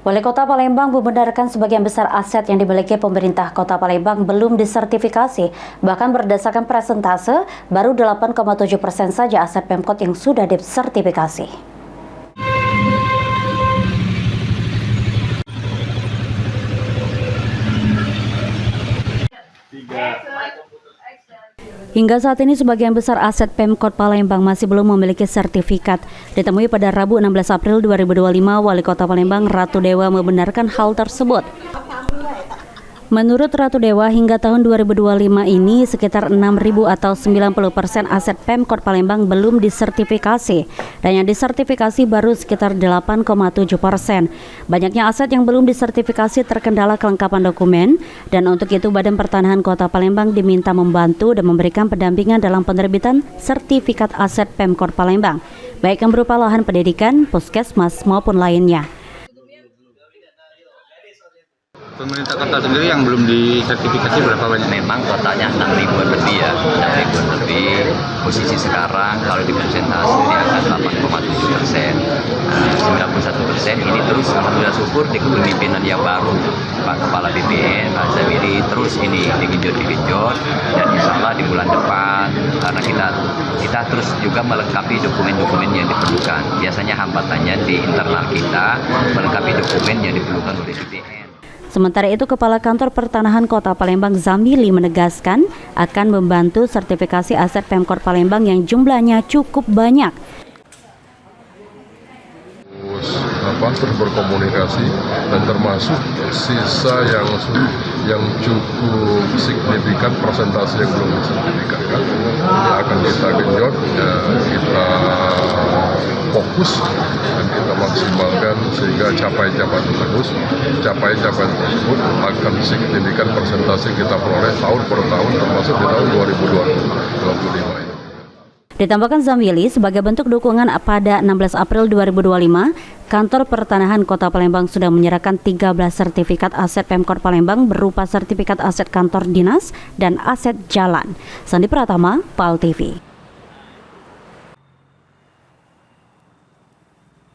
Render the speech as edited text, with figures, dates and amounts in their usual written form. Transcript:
Wali Kota Palembang membenarkan sebagian besar aset yang dimiliki pemerintah Kota Palembang belum disertifikasi. Bahkan berdasarkan persentase, baru 8,7% saja aset Pemkot yang sudah disertifikasi. Hingga saat ini sebagian besar aset Pemkot Palembang masih belum memiliki sertifikat. Ditemui pada Rabu 16 April 2025, Wali Kota Palembang Ratu Dewa membenarkan hal tersebut. Menurut Ratu Dewa, hingga tahun 2025 ini sekitar 6.000 atau 90% aset Pemkot Palembang belum disertifikasi, dan yang disertifikasi baru sekitar 8,7%. Banyaknya aset yang belum disertifikasi terkendala kelengkapan dokumen, dan untuk itu Badan Pertanahan Kota Palembang diminta membantu dan memberikan pendampingan dalam penerbitan sertifikat aset Pemkot Palembang, baik yang berupa lahan pendidikan, puskesmas maupun lainnya. Pemerintah kota sendiri yang belum disertifikasi berapa banyak? Memang kotanya 6.000-an lebih ya, 6.000-an lebih. Posisi sekarang kalau di persentase di angka 8,7%, 91%. Ini terus alhamdulillah syukur di kepemimpinan yang baru Pak Kepala BPN, Pak Zabiri, terus ini digenjot dan insya Allah di bulan depan, karena kita terus juga melengkapi dokumen-dokumen yang diperlukan. Biasanya hambatannya di internal kita melengkapi dokumen yang diperlukan oleh BPN. Sementara itu, Kepala Kantor Pertanahan Kota Palembang Zamili menegaskan akan membantu sertifikasi aset Pemkot Palembang yang jumlahnya cukup banyak. Terus berkomunikasi dan termasuk sisa yang cukup signifikan, persentase yang belum disertifikatkan akan kita genjot, kita fokus dan kita maksimalkan sehingga capaian-capaian tersebut akan signifikan persentase kita peroleh tahun per tahun, termasuk di tahun 2025 ini. Ditambahkan Zamili, sebagai bentuk dukungan pada 16 April 2025, Kantor Pertanahan Kota Palembang sudah menyerahkan 13 sertifikat aset Pemkot Palembang berupa sertifikat aset kantor dinas dan aset jalan. Sandi Pratama, PAL TV.